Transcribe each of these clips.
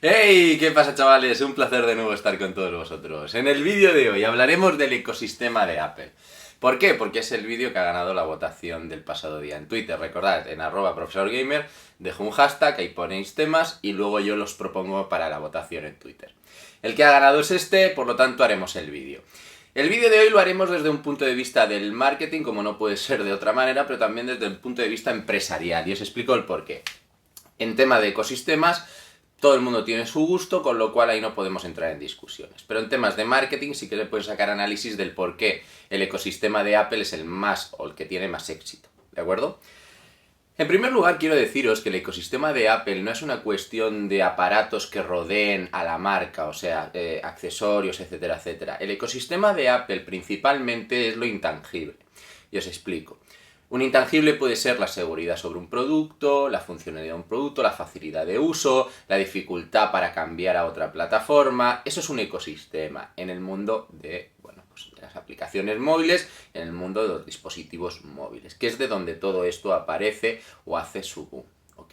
¡Hey! ¿Qué pasa, chavales? Un placer de nuevo estar con todos vosotros. En el vídeo de hoy hablaremos del ecosistema de Apple. ¿Por qué? Porque es el vídeo que ha ganado la votación del pasado día en Twitter. Recordad, en @profesorgamer dejo un hashtag, ahí ponéis temas y luego yo los propongo para la votación en Twitter. El que ha ganado es este, por lo tanto haremos el vídeo. El vídeo de hoy lo haremos desde un punto de vista del marketing, como no puede ser de otra manera, pero también desde el punto de vista empresarial, y os explico el porqué. En tema de ecosistemas, todo el mundo tiene su gusto, con lo cual ahí no podemos entrar en discusiones. Pero en temas de marketing sí que se pueden sacar análisis del por qué el ecosistema de Apple es el más o el que tiene más éxito. ¿De acuerdo? En primer lugar, quiero deciros que el ecosistema de Apple no es una cuestión de aparatos que rodeen a la marca, o sea, accesorios, etcétera, etcétera. El ecosistema de Apple principalmente es lo intangible. Y os explico. Un intangible puede ser la seguridad sobre un producto, la funcionalidad de un producto, la facilidad de uso, la dificultad para cambiar a otra plataforma. Eso es un ecosistema en el mundo de, bueno, pues de las aplicaciones móviles, en el mundo de los dispositivos móviles, que es de donde todo esto aparece o hace su boom, ¿ok?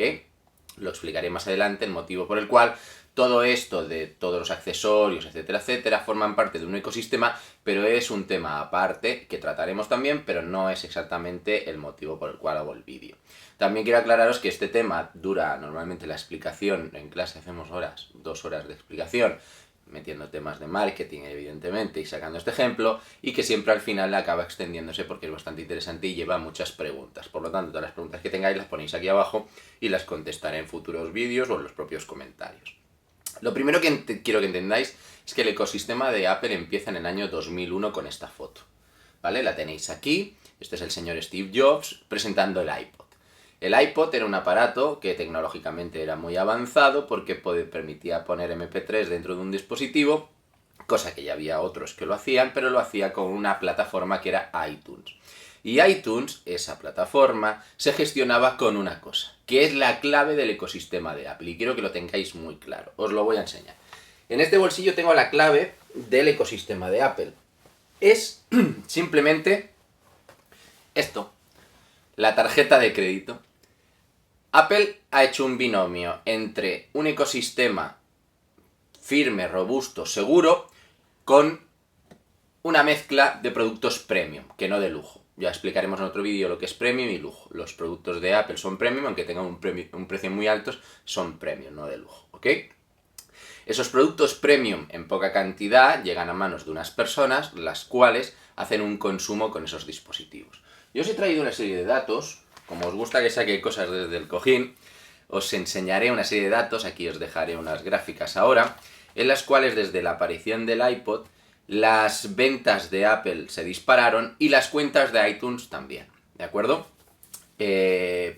Lo explicaré más adelante, el motivo por el cual todo esto de todos los accesorios, etcétera, etcétera, forman parte de un ecosistema, pero es un tema aparte que trataremos también, pero no es exactamente el motivo por el cual hago el vídeo. También quiero aclararos que este tema dura, normalmente la explicación, en clase hacemos horas, 2 horas de explicación, metiendo temas de marketing, evidentemente, y sacando este ejemplo, y que siempre al final acaba extendiéndose porque es bastante interesante y lleva muchas preguntas. Por lo tanto, todas las preguntas que tengáis las ponéis aquí abajo y las contestaré en futuros vídeos o en los propios comentarios. Lo primero que quiero que entendáis es que el ecosistema de Apple empieza en el año 2001 con esta foto, ¿vale? La tenéis aquí, este es el señor Steve Jobs presentando el iPod. El iPod era un aparato que tecnológicamente era muy avanzado porque permitía poner MP3 dentro de un dispositivo, cosa que ya había otros que lo hacían, pero lo hacía con una plataforma que era iTunes. Y iTunes, esa plataforma, se gestionaba con una cosa, que es la clave del ecosistema de Apple. Y quiero que lo tengáis muy claro. Os lo voy a enseñar. En este bolsillo tengo la clave del ecosistema de Apple. Es simplemente esto, la tarjeta de crédito. Apple ha hecho un binomio entre un ecosistema firme, robusto, seguro, con una mezcla de productos premium, que no de lujo. Ya explicaremos en otro vídeo lo que es premium y lujo. Los productos de Apple son premium, aunque tengan un precio muy alto, son premium, no de lujo, ¿ok? Esos productos premium en poca cantidad llegan a manos de unas personas, las cuales hacen un consumo con esos dispositivos. Yo os he traído una serie de datos, como os gusta que saque cosas desde el cojín, os enseñaré una serie de datos, aquí os dejaré unas gráficas ahora, en las cuales desde la aparición del iPod, las ventas de Apple se dispararon y las cuentas de iTunes también, ¿de acuerdo?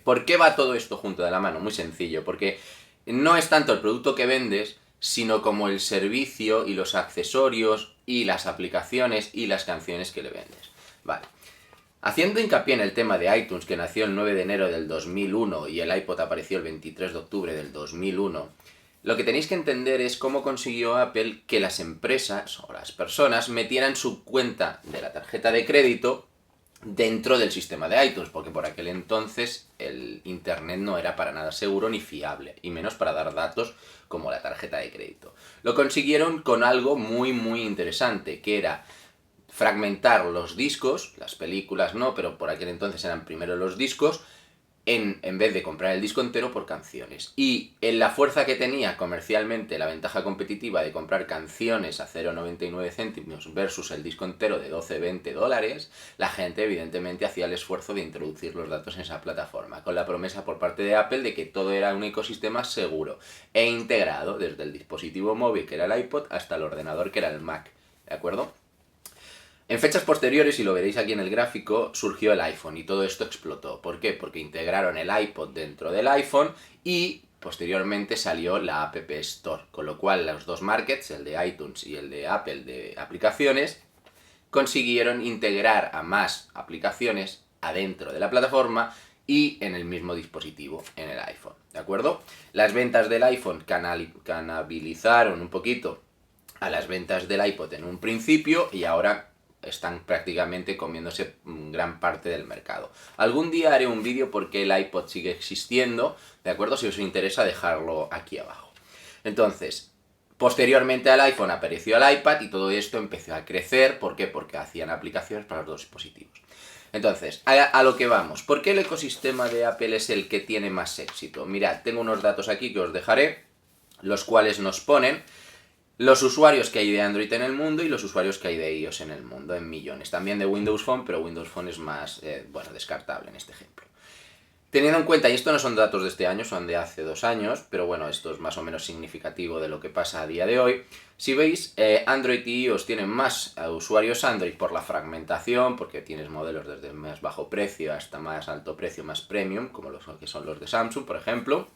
¿Por qué va todo esto junto de la mano? Muy sencillo, porque no es tanto el producto que vendes, sino como el servicio y los accesorios y las aplicaciones y las canciones que le vendes. Vale. Haciendo hincapié en el tema de iTunes, que nació el 9 de enero del 2001 y el iPod apareció el 23 de octubre del 2001, lo que tenéis que entender es cómo consiguió Apple que las empresas o las personas metieran su cuenta de la tarjeta de crédito dentro del sistema de iTunes, porque por aquel entonces el Internet no era para nada seguro ni fiable, y menos para dar datos como la tarjeta de crédito. Lo consiguieron con algo muy muy interesante, que era fragmentar los discos, las películas no, pero por aquel entonces eran primero los discos, en vez de comprar el disco entero por canciones. Y en la fuerza que tenía comercialmente la ventaja competitiva de comprar canciones a 0,99 céntimos versus el disco entero de 12-20 dólares, la gente evidentemente hacía el esfuerzo de introducir los datos en esa plataforma, con la promesa por parte de Apple de que todo era un ecosistema seguro e integrado desde el dispositivo móvil que era el iPod hasta el ordenador que era el Mac, ¿de acuerdo? En fechas posteriores, y lo veréis aquí en el gráfico, surgió el iPhone y todo esto explotó. ¿Por qué? Porque integraron el iPod dentro del iPhone y posteriormente salió la App Store, con lo cual los dos markets, el de iTunes y el de Apple de aplicaciones, consiguieron integrar a más aplicaciones adentro de la plataforma y en el mismo dispositivo, en el iPhone, ¿de acuerdo? Las ventas del iPhone canabilizaron un poquito a las ventas del iPod en un principio y ahora están prácticamente comiéndose gran parte del mercado. Algún día haré un vídeo porque el iPod sigue existiendo, ¿de acuerdo? Si os interesa dejarlo aquí abajo. Entonces, posteriormente al iPhone apareció el iPad y todo esto empezó a crecer. ¿Por qué? Porque hacían aplicaciones para los dos dispositivos. Entonces, a lo que vamos. ¿Por qué el ecosistema de Apple es el que tiene más éxito? Mirad, tengo unos datos aquí que os dejaré, los cuales nos ponen los usuarios que hay de Android en el mundo y los usuarios que hay de iOS en el mundo, en millones. También de Windows Phone, pero Windows Phone es más, bueno, descartable en este ejemplo. Teniendo en cuenta, y esto no son datos de este año, son de hace 2 años, pero bueno, esto es más o menos significativo de lo que pasa a día de hoy. Si veis, Android y iOS tienen más usuarios Android por la fragmentación, porque tienes modelos desde más bajo precio hasta más alto precio, más premium, como los que son los de Samsung, por ejemplo.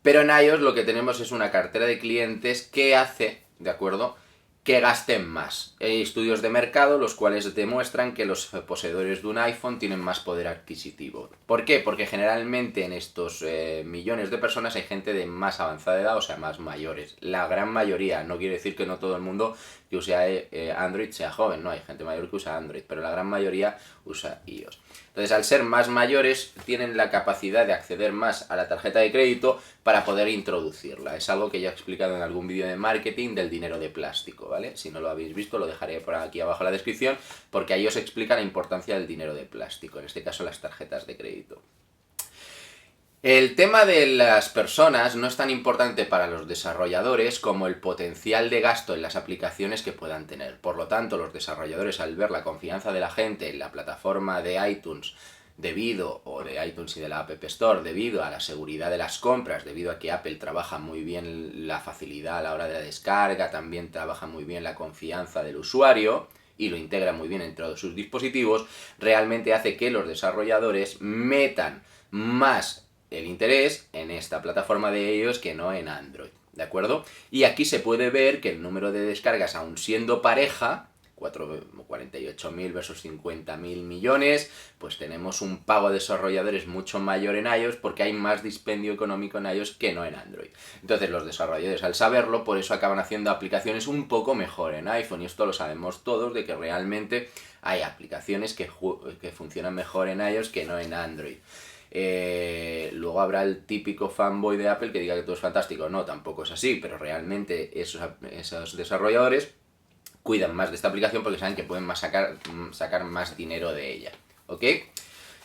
Pero en iOS lo que tenemos es una cartera de clientes que hace, ¿de acuerdo?, que gasten más. Hay estudios de mercado los cuales demuestran que los poseedores de un iPhone tienen más poder adquisitivo. ¿Por qué? Porque generalmente en estos millones de personas hay gente de más avanzada edad, o sea, más mayores. La gran mayoría, no quiere decir que no todo el mundo que use Android sea joven, no, hay gente mayor que usa Android, pero la gran mayoría usa iOS. Entonces, al ser más mayores, tienen la capacidad de acceder más a la tarjeta de crédito para poder introducirla. Es algo que ya he explicado en algún vídeo de marketing del dinero de plástico, ¿vale? Si no lo habéis visto, lo dejaré por aquí abajo en la descripción, porque ahí os explica la importancia del dinero de plástico, en este caso las tarjetas de crédito. El tema de las personas no es tan importante para los desarrolladores como el potencial de gasto en las aplicaciones que puedan tener. Por lo tanto, los desarrolladores, al ver la confianza de la gente en la plataforma de iTunes, o de iTunes y de la App Store, debido a la seguridad de las compras, debido a que Apple trabaja muy bien la facilidad a la hora de la descarga, también trabaja muy bien la confianza del usuario y lo integra muy bien entre todos sus dispositivos, realmente hace que los desarrolladores metan más el interés en esta plataforma de ellos que no en Android, ¿de acuerdo? Y aquí se puede ver que el número de descargas, aun siendo pareja, 48.000 versus 50.000 millones, pues tenemos un pago a desarrolladores mucho mayor en iOS porque hay más dispendio económico en iOS que no en Android. Entonces los desarrolladores, al saberlo, por eso acaban haciendo aplicaciones un poco mejor en iPhone, y esto lo sabemos todos, de que realmente hay aplicaciones que funcionan mejor en iOS que no en Android. Luego habrá el típico fanboy de Apple que diga que todo es fantástico. No, tampoco es así, pero realmente esos desarrolladores cuidan más de esta aplicación porque saben que pueden sacar más dinero de ella, ¿ok?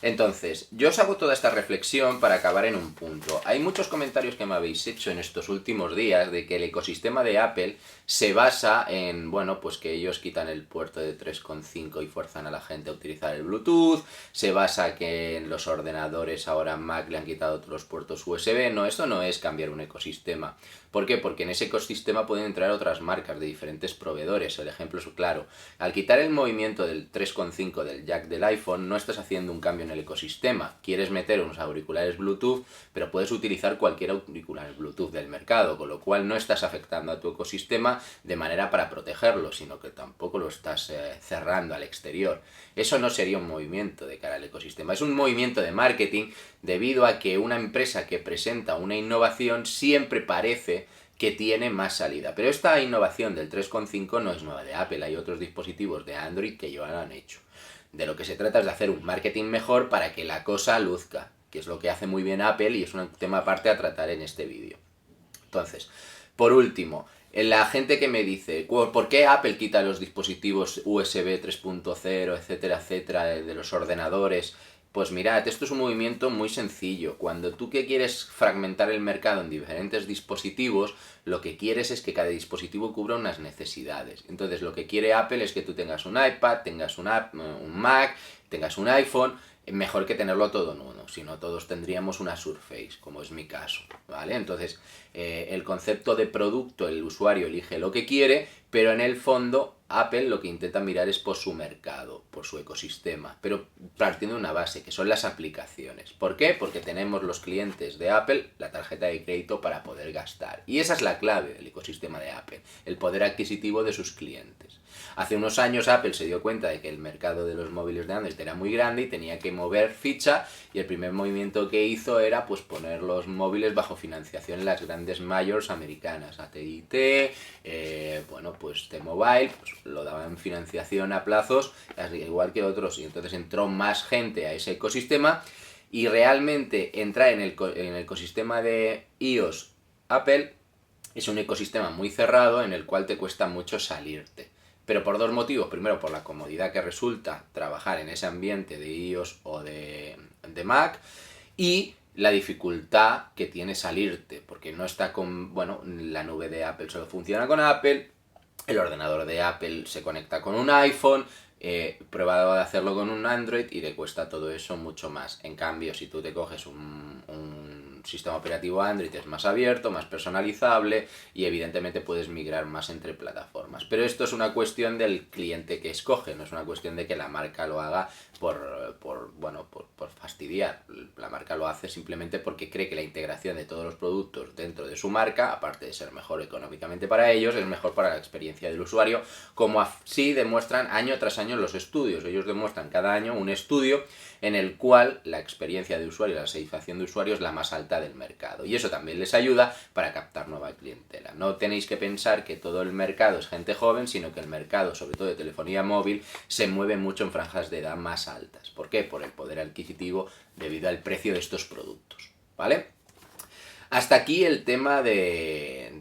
Entonces, yo os hago toda esta reflexión para acabar en un punto. Hay muchos comentarios que me habéis hecho en estos últimos días de que el ecosistema de Apple se basa en, bueno, pues que ellos quitan el puerto de 3.5 y fuerzan a la gente a utilizar el Bluetooth, se basa que en los ordenadores ahora Mac le han quitado todos los puertos USB. No, esto no es cambiar un ecosistema. ¿Por qué? Porque en ese ecosistema pueden entrar otras marcas de diferentes proveedores. El ejemplo es claro. Al quitar el movimiento del 3.5 del jack del iPhone, no estás haciendo un cambio en el ecosistema. Quieres meter unos auriculares Bluetooth, pero puedes utilizar cualquier auricular Bluetooth del mercado, con lo cual no estás afectando a tu ecosistema de manera para protegerlo, sino que tampoco lo estás cerrando al exterior. Eso no sería un movimiento de cara al ecosistema. Es un movimiento de marketing debido a que una empresa que presenta una innovación siempre parece que tiene más salida. Pero esta innovación del 3.5 no es nueva de Apple, hay otros dispositivos de Android que ya lo han hecho. De lo que se trata es de hacer un marketing mejor para que la cosa luzca, que es lo que hace muy bien Apple y es un tema aparte a tratar en este vídeo. Entonces, por último, la gente que me dice, ¿por qué Apple quita los dispositivos USB 3.0, etcétera, etcétera, de los ordenadores? Pues mirad, esto es un movimiento muy sencillo. Cuando tú que quieres fragmentar el mercado en diferentes dispositivos, lo que quieres es que cada dispositivo cubra unas necesidades. Entonces lo que quiere Apple es que tú tengas un iPad, tengas un Mac, tengas un iPhone, mejor que tenerlo todo en uno, si no todos tendríamos una Surface, como es mi caso, ¿vale? Entonces, el concepto de producto, el usuario elige lo que quiere, pero en el fondo Apple lo que intenta mirar es por su mercado, por su ecosistema, pero partiendo de una base, que son las aplicaciones. ¿Por qué? Porque tenemos los clientes de Apple la tarjeta de crédito para poder gastar. Y esa es la clave del ecosistema de Apple, el poder adquisitivo de sus clientes. Hace unos años Apple se dio cuenta de que el mercado de los móviles de Android era muy grande y tenía que mover ficha, y el primer movimiento que hizo era pues poner los móviles bajo financiación en las grandes majors americanas, AT&T, bueno, pues T-Mobile, pues lo daban en financiación a plazos, igual que otros, y entonces entró más gente a ese ecosistema, y realmente entrar en el ecosistema de iOS Apple es un ecosistema muy cerrado en el cual te cuesta mucho salirte. Pero por dos motivos. Primero, por la comodidad que resulta trabajar en ese ambiente de iOS o de Mac. Y la dificultad que tiene salirte, porque no está con, bueno, la nube de Apple solo funciona con Apple, el ordenador de Apple se conecta con un iPhone, probado de hacerlo con un Android y le cuesta todo eso mucho más. En cambio, si tú te coges un sistema operativo Android, es más abierto, más personalizable y evidentemente puedes migrar más entre plataformas. Pero esto es una cuestión del cliente que escoge, no es una cuestión de que la marca lo haga por fastidiar. La marca lo hace simplemente porque cree que la integración de todos los productos dentro de su marca, aparte de ser mejor económicamente para ellos, es mejor para la experiencia del usuario, como así demuestran año tras año los estudios. Ellos demuestran cada año un estudio en el cual la experiencia de usuario, la satisfacción de usuario es la más alta del mercado. Y eso también les ayuda para captar nueva clientela. No tenéis que pensar que todo el mercado es gente joven, sino que el mercado, sobre todo de telefonía móvil, se mueve mucho en franjas de edad más altas. ¿Por qué? Por el poder adquisitivo debido al precio de estos productos, ¿vale? Hasta aquí el tema de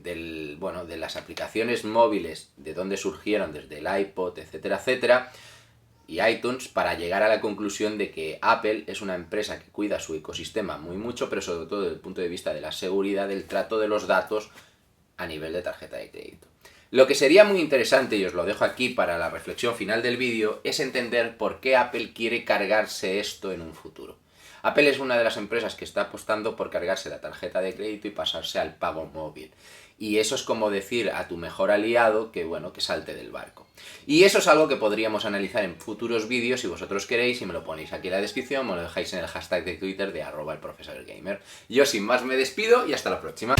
las aplicaciones móviles, de dónde surgieron, desde el iPod, etcétera, etcétera, y iTunes, para llegar a la conclusión de que Apple es una empresa que cuida su ecosistema muy mucho, pero sobre todo desde el punto de vista de la seguridad del trato de los datos a nivel de tarjeta de crédito. Lo que sería muy interesante, y os lo dejo aquí para la reflexión final del vídeo, es entender por qué Apple quiere cargarse esto en un futuro. Apple es una de las empresas que está apostando por cargarse la tarjeta de crédito y pasarse al pago móvil. Y eso es como decir a tu mejor aliado que, bueno, que salte del barco. Y eso es algo que podríamos analizar en futuros vídeos si vosotros queréis, y me lo ponéis aquí en la descripción, me lo dejáis en el hashtag de Twitter de @elprofesorgamer. Yo sin más me despido y hasta la próxima.